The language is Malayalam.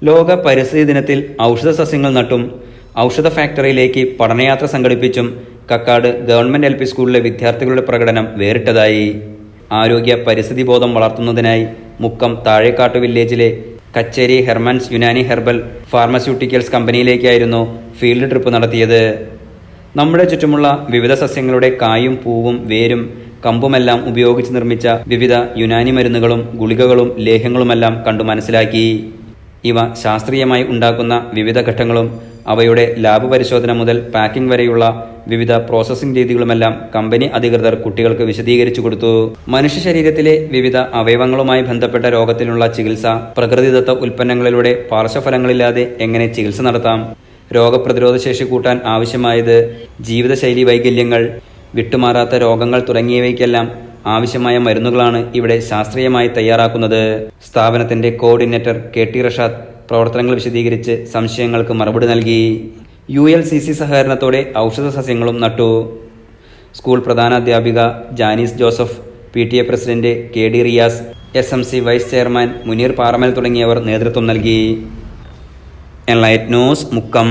ലോക പരിസ്ഥിതി ദിനത്തിൽ ഔഷധ സസ്യങ്ങൾ നട്ടും ഔഷധ ഫാക്ടറിയിലേക്ക് പഠനയാത്ര സംഘടിപ്പിച്ചും കക്കാട് ഗവൺമെന്റ് LP സ്കൂളിലെ വിദ്യാർത്ഥികളുടെ പ്രകടനം വേറിട്ടതായി. ആരോഗ്യ പരിസ്ഥിതി ബോധം വളർത്തുന്നതിനായി മുക്കം താഴേക്കാട്ടു വില്ലേജിലെ കച്ചേരി ഹെർമൻസ് യുനാനി ഹെർബൽ ഫാർമസ്യൂട്ടിക്കൽസ് കമ്പനിയിലേക്കായിരുന്നു ഫീൽഡ് ട്രിപ്പ് നടത്തിയത്. നമ്മുടെ ചുറ്റുമുള്ള വിവിധ സസ്യങ്ങളുടെ കായും പൂവും വേരും കമ്പുമെല്ലാം ഉപയോഗിച്ച് നിർമ്മിച്ച വിവിധ യുനാനി മരുന്നുകളും ഗുളികകളും ലേഹ്യങ്ങളുമെല്ലാം കണ്ടു മനസ്സിലാക്കി. ഇവ ശാസ്ത്രീയമായി ഉണ്ടാക്കുന്ന വിവിധ ഘട്ടങ്ങളും അവയുടെ ലാബ് പരിശോധന മുതൽ പാക്കിംഗ് വരെയുള്ള വിവിധ പ്രോസസ്സിംഗ് രീതികളുമെല്ലാം കമ്പനി അധികൃതർ കുട്ടികൾക്ക് വിശദീകരിച്ചു കൊടുത്തു. മനുഷ്യ ശരീരത്തിലെ വിവിധ അവയവങ്ങളുമായി ബന്ധപ്പെട്ട രോഗത്തിനുള്ള ചികിത്സ, പ്രകൃതിദത്ത ഉൽപ്പന്നങ്ങളിലൂടെ പാർശ്വഫലങ്ങളില്ലാതെ എങ്ങനെ ചികിത്സ നടത്താം, രോഗപ്രതിരോധ ശേഷി കൂട്ടാൻ ആവശ്യമായത്, ജീവിതശൈലി വൈകല്യങ്ങൾ, വിട്ടുമാറാത്ത രോഗങ്ങൾ തുടങ്ങിയവയ്ക്കെല്ലാം ആവശ്യമായ മരുന്നുകളാണ് ഇവിടെ ശാസ്ത്രീയമായി തയ്യാറാക്കുന്നത്. സ്ഥാപനത്തിന്റെ കോർഡിനേറ്റർ KT റഷാദ് പ്രവർത്തനങ്ങൾ വിശദീകരിച്ച് സംശയങ്ങൾക്ക് മറുപടി നൽകി. ULCC സഹകരണത്തോടെ ഔഷധ സസ്യങ്ങളും നട്ടു. സ്കൂൾ പ്രധാനാധ്യാപിക Janis Joseph, PTA president KD Riyas, SMC vice chairman Muneer Paramal തുടങ്ങിയവർ നേതൃത്വം നൽകി. Enlight news Mukkam.